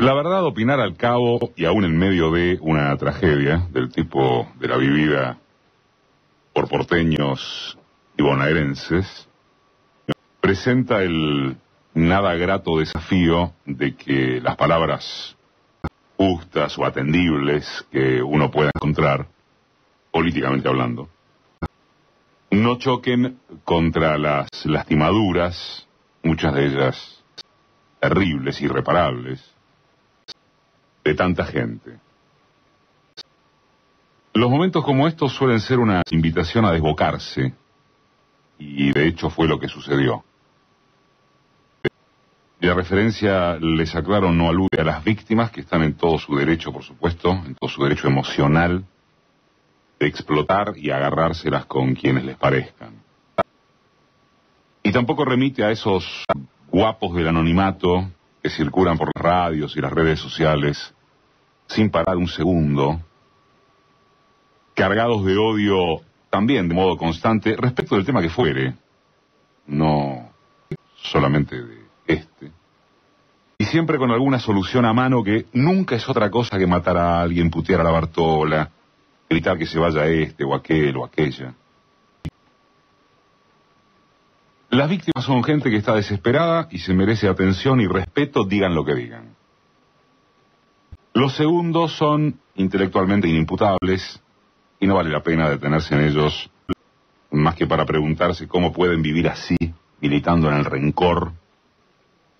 La verdad, opinar al cabo y aún en medio de una tragedia del tipo de la vivida por porteños y bonaerenses, presenta el nada grato desafío de que las palabras justas o atendibles que uno pueda encontrar, políticamente hablando, no choquen contra las lastimaduras, muchas de ellas terribles, irreparables, de tanta gente. Los momentos como estos suelen ser una invitación a desbocarse, y de hecho fue lo que sucedió. La referencia, les aclaro, no alude a las víctimas, que están en todo su derecho, por supuesto, en todo su derecho emocional, de explotar y agarrárselas con quienes les parezcan. Y tampoco remite a esos guapos del anonimato que circulan por las radios y las redes sociales sin parar un segundo, cargados de odio también de modo constante respecto del tema que fuere, no solamente de este, y siempre con alguna solución a mano que nunca es otra cosa que matar a alguien, putear a la Bartola, gritar que se vaya este o aquel o aquella. Las víctimas son gente que está desesperada y se merece atención y respeto, digan lo que digan. Los segundos son intelectualmente inimputables y no vale la pena detenerse en ellos más que para preguntarse cómo pueden vivir así, militando en el rencor,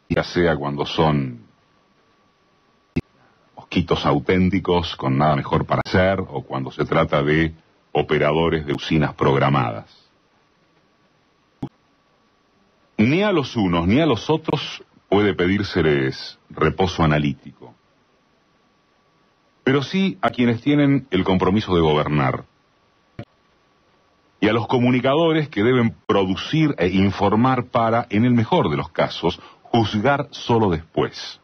ya sea cuando son mosquitos auténticos con nada mejor para hacer o cuando se trata de operadores de usinas programadas. Ni a los unos ni a los otros puede pedírseles reposo analítico, pero sí a quienes tienen el compromiso de gobernar y a los comunicadores que deben producir e informar para, en el mejor de los casos, juzgar solo después.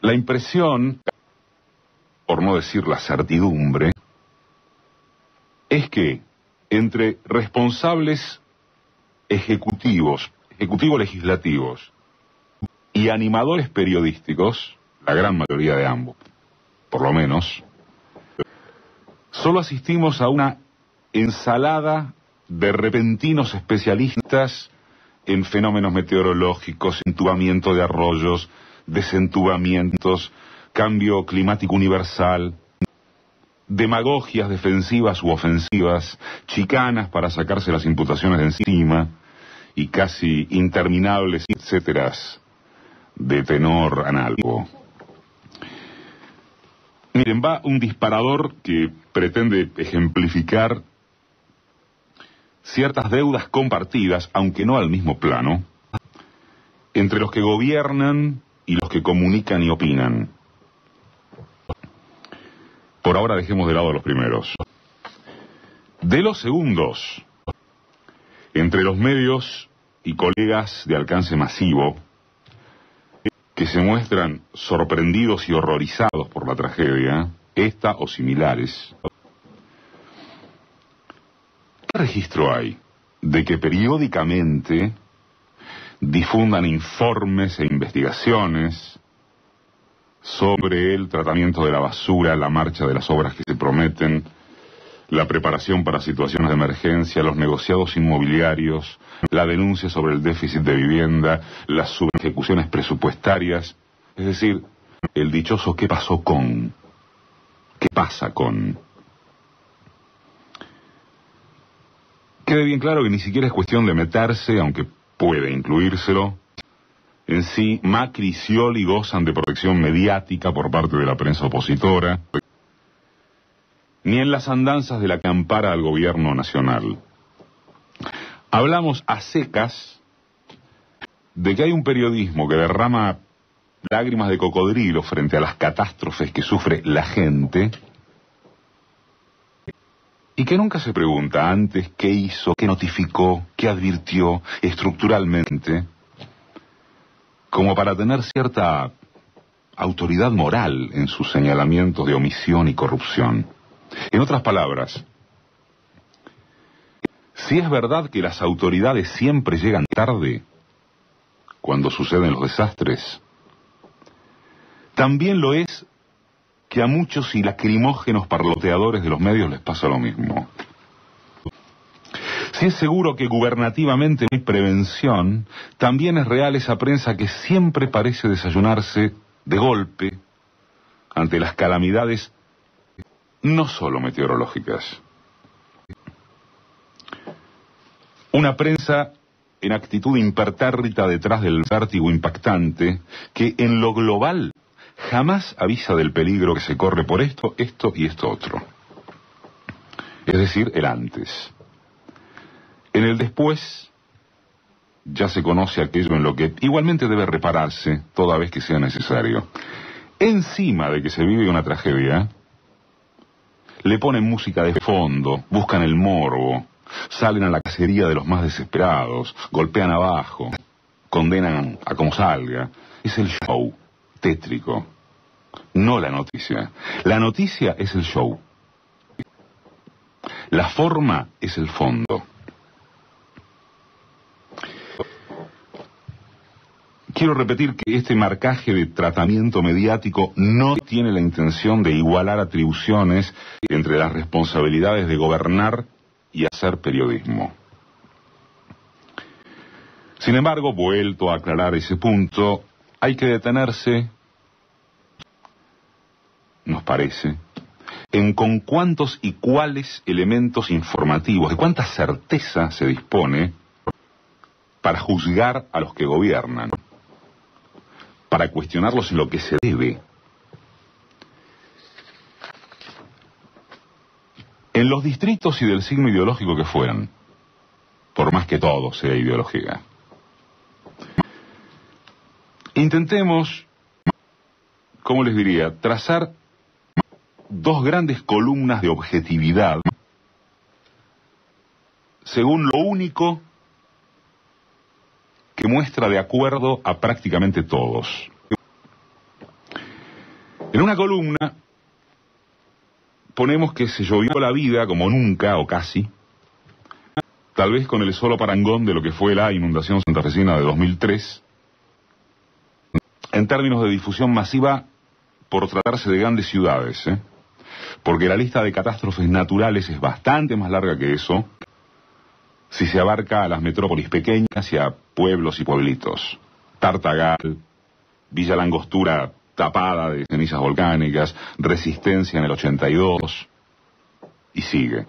La impresión, por no decir la certidumbre, es que entre responsables ejecutivo-legislativos y animadores periodísticos, la gran mayoría de ambos, por lo menos, solo asistimos a una ensalada de repentinos especialistas en fenómenos meteorológicos, entubamiento de arroyos, desentubamientos, cambio climático universal, demagogias defensivas u ofensivas, chicanas para sacarse las imputaciones de encima y casi interminables etcéteras de tenor análogo. Miren, va un disparador que pretende ejemplificar ciertas deudas compartidas, aunque no al mismo plano, entre los que gobiernan y los que comunican y opinan. Por ahora dejemos de lado a los primeros. De los segundos, entre los medios y colegas de alcance masivo, que se muestran sorprendidos y horrorizados por la tragedia, esta o similares, ¿qué registro hay de que periódicamente difundan informes e investigaciones sobre el tratamiento de la basura, la marcha de las obras que se prometen, la preparación para situaciones de emergencia, los negociados inmobiliarios, la denuncia sobre el déficit de vivienda, las subejecuciones presupuestarias, es decir, el dichoso ¿qué pasó con? ¿Qué pasa con? Quede bien claro que ni siquiera es cuestión de meterse, aunque puede incluírselo. En sí, Macri y Scioli gozan de protección mediática por parte de la prensa opositora, ni en las andanzas de la que ampara al gobierno nacional. Hablamos a secas de que hay un periodismo que derrama lágrimas de cocodrilo frente a las catástrofes que sufre la gente y que nunca se pregunta antes qué hizo, qué notificó, qué advirtió estructuralmente, como para tener cierta autoridad moral en sus señalamientos de omisión y corrupción. En otras palabras, si es verdad que las autoridades siempre llegan tarde cuando suceden los desastres, También lo es que a muchos y lacrimógenos parloteadores de los medios les pasa lo mismo. Si es seguro que gubernativamente no hay prevención, también es real esa prensa que siempre parece desayunarse de golpe ante las calamidades no solo meteorológicas. Una prensa en actitud impertérrita detrás del vértigo impactante que en lo global jamás avisa del peligro que se corre por esto, esto y esto otro. Es decir, el antes. En el después ya se conoce aquello en lo que igualmente debe repararse toda vez que sea necesario. Encima de que se vive una tragedia, le ponen música de fondo, buscan el morbo, salen a la cacería de los más desesperados, golpean abajo, condenan a como salga. Es el show tétrico, no la noticia. La noticia es el show. La forma es el fondo. Quiero repetir que este marcaje de tratamiento mediático no tiene la intención de igualar atribuciones entre las responsabilidades de gobernar y hacer periodismo. Sin embargo, vuelto a aclarar ese punto, hay que detenerse, nos parece, en con cuántos y cuáles elementos informativos, de cuánta certeza se dispone para juzgar a los que gobiernan, para cuestionarlos en lo que se debe. En los distritos y del signo ideológico que fueran, por más que todo sea ideología. Intentemos, ¿cómo les diría?, trazar dos grandes columnas de objetividad según lo único que muestra de acuerdo a prácticamente todos. En una columna ponemos que se llovió la vida como nunca o casi, tal vez con el solo parangón de lo que fue la inundación santafesina de 2003, en términos de difusión masiva por tratarse de grandes ciudades, porque la lista de catástrofes naturales es bastante más larga que eso, si se abarca a las metrópolis pequeñas y a pueblos y pueblitos. Tartagal, Villa Langostura tapada de cenizas volcánicas, Resistencia en el 82, y sigue.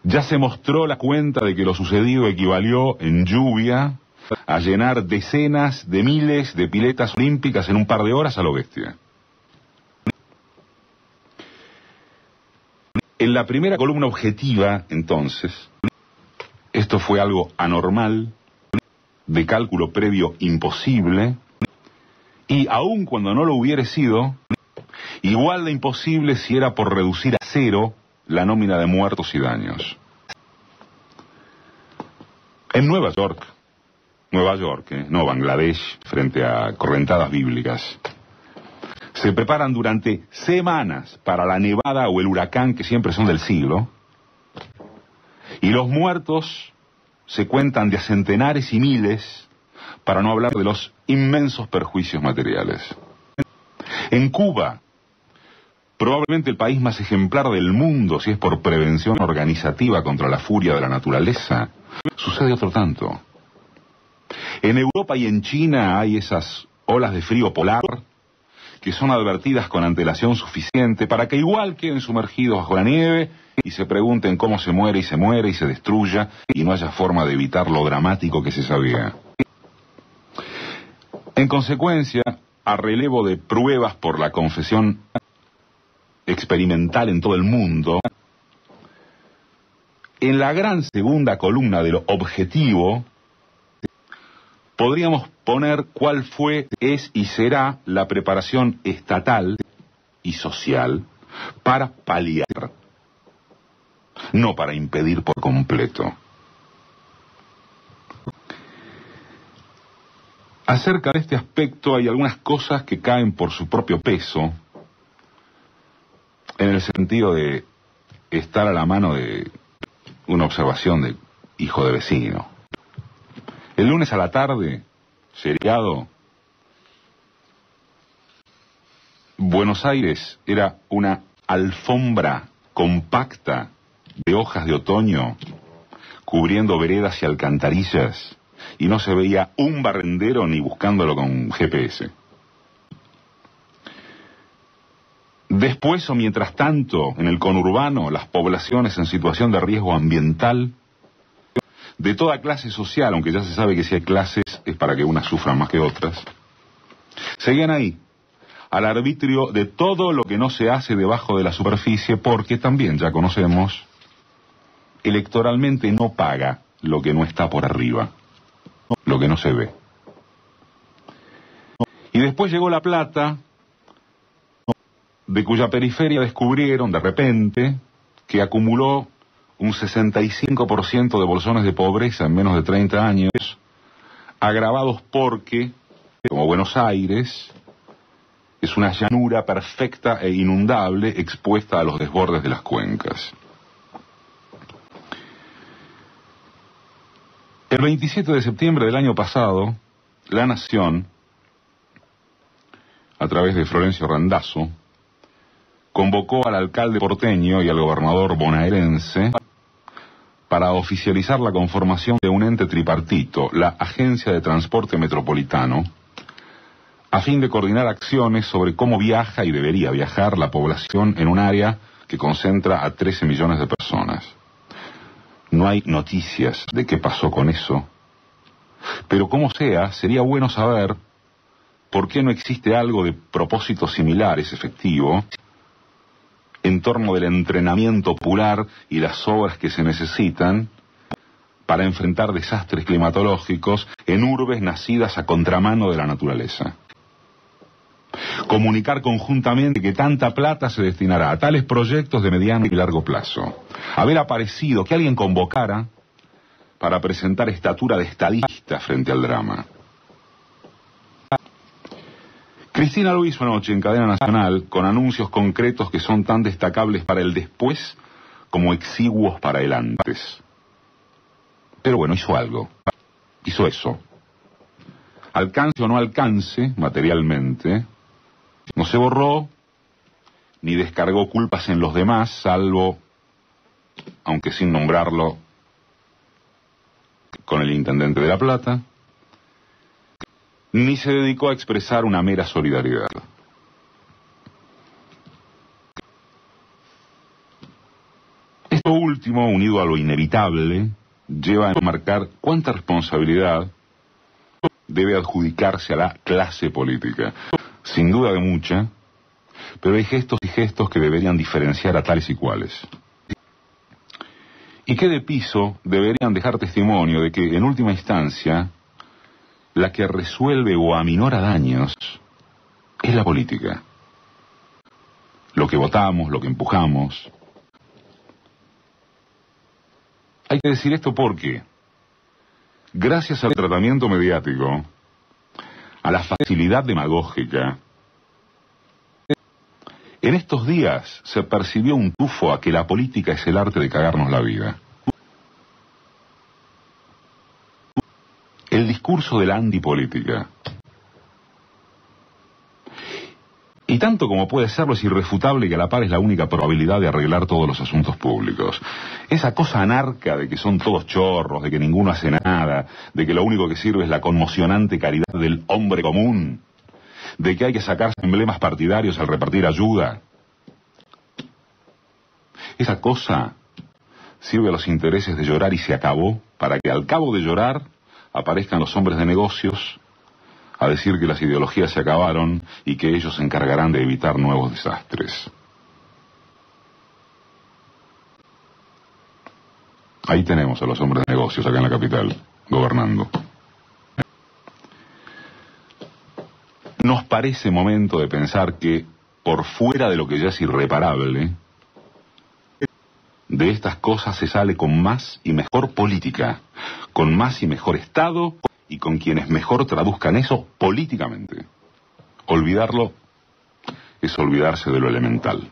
Ya se mostró la cuenta de que lo sucedido equivalió en lluvia a llenar decenas de miles de piletas olímpicas en un par de horas a lo bestia. En la primera columna objetiva, entonces, esto fue algo anormal, de cálculo previo imposible, y aun cuando no lo hubiera sido, igual de imposible si era por reducir a cero la nómina de muertos y daños. En Nueva York, no Bangladesh, frente a correntadas bíblicas, se preparan durante semanas para la nevada o el huracán que siempre son del siglo, y los muertos se cuentan de a centenares y miles, para no hablar de los inmensos perjuicios materiales. En Cuba, probablemente el país más ejemplar del mundo, si es por prevención organizativa contra la furia de la naturaleza, sucede otro tanto. En Europa y en China hay esas olas de frío polar que son advertidas con antelación suficiente para que igual queden sumergidos bajo la nieve y se pregunten cómo se muere y se destruya y no haya forma de evitar lo dramático que se sabía. En consecuencia, a relevo de pruebas por la confesión experimental en todo el mundo, en la gran segunda columna de lo objetivo, podríamos poner cuál fue, es y será la preparación estatal y social para paliar, no para impedir por completo. Acerca de este aspecto hay algunas cosas que caen por su propio peso, en el sentido de estar a la mano de una observación de hijo de vecino. El lunes a la tarde, feriado, Buenos Aires era una alfombra compacta de hojas de otoño cubriendo veredas y alcantarillas, y no se veía un barrendero ni buscándolo con GPS. Después o mientras tanto, en el conurbano, las poblaciones en situación de riesgo ambiental, de toda clase social, aunque ya se sabe que si hay clases es para que unas sufran más que otras, seguían ahí, al arbitrio de todo lo que no se hace debajo de la superficie, porque también, ya conocemos, electoralmente no paga lo que no está por arriba, lo que no se ve. Y después llegó La Plata, de cuya periferia descubrieron de repente que acumuló un 65% de bolsones de pobreza en menos de 30 años, agravados porque, como Buenos Aires, es una llanura perfecta e inundable expuesta a los desbordes de las cuencas. El 27 de septiembre del año pasado, La Nación, a través de Florencio Randazzo, convocó al alcalde porteño y al gobernador bonaerense para oficializar la conformación de un ente tripartito, la Agencia de Transporte Metropolitano, a fin de coordinar acciones sobre cómo viaja y debería viajar la población en un área que concentra a 13 millones de personas. No hay noticias de qué pasó con eso, pero como sea, sería bueno saber por qué no existe algo de propósitos similares efectivo en torno del entrenamiento popular y las obras que se necesitan para enfrentar desastres climatológicos en urbes nacidas a contramano de la naturaleza. Comunicar conjuntamente que tanta plata se destinará a tales proyectos de mediano y largo plazo. Haber aparecido, que alguien convocara para presentar estatura de estadista frente al drama. Cristina lo hizo anoche en cadena nacional con anuncios concretos que son tan destacables para el después como exiguos para el antes. Pero bueno, hizo algo. Hizo eso. Alcance o no alcance materialmente, no se borró ni descargó culpas en los demás, salvo, aunque sin nombrarlo, con el intendente de La Plata, ni se dedicó a expresar una mera solidaridad. Esto último, unido a lo inevitable, lleva a enmarcar cuánta responsabilidad debe adjudicarse a la clase política. Sin duda de mucha, pero hay gestos y gestos que deberían diferenciar a tales y cuales. Y que de piso deberían dejar testimonio de que, en última instancia, la que resuelve o aminora daños es la política. Lo que votamos, lo que empujamos. Hay que decir esto porque, gracias al tratamiento mediático, a la facilidad demagógica, en estos días se percibió un tufo a que la política es el arte de cagarnos la vida. El discurso de la antipolítica. Y tanto como puede serlo, es irrefutable que a la par es la única probabilidad de arreglar todos los asuntos públicos. Esa cosa anarca de que son todos chorros, de que ninguno hace nada, de que lo único que sirve es la conmocionante caridad del hombre común, de que hay que sacarse emblemas partidarios al repartir ayuda. Esa cosa sirve a los intereses de llorar y se acabó, para que al cabo de llorar aparezcan los hombres de negocios a decir que las ideologías se acabaron y que ellos se encargarán de evitar nuevos desastres. Ahí tenemos a los hombres de negocios acá en la capital, gobernando. Nos parece momento de pensar que, por fuera de lo que ya es irreparable, de estas cosas se sale con más y mejor política, con más y mejor Estado y con quienes mejor traduzcan eso políticamente. Olvidarlo es olvidarse de lo elemental.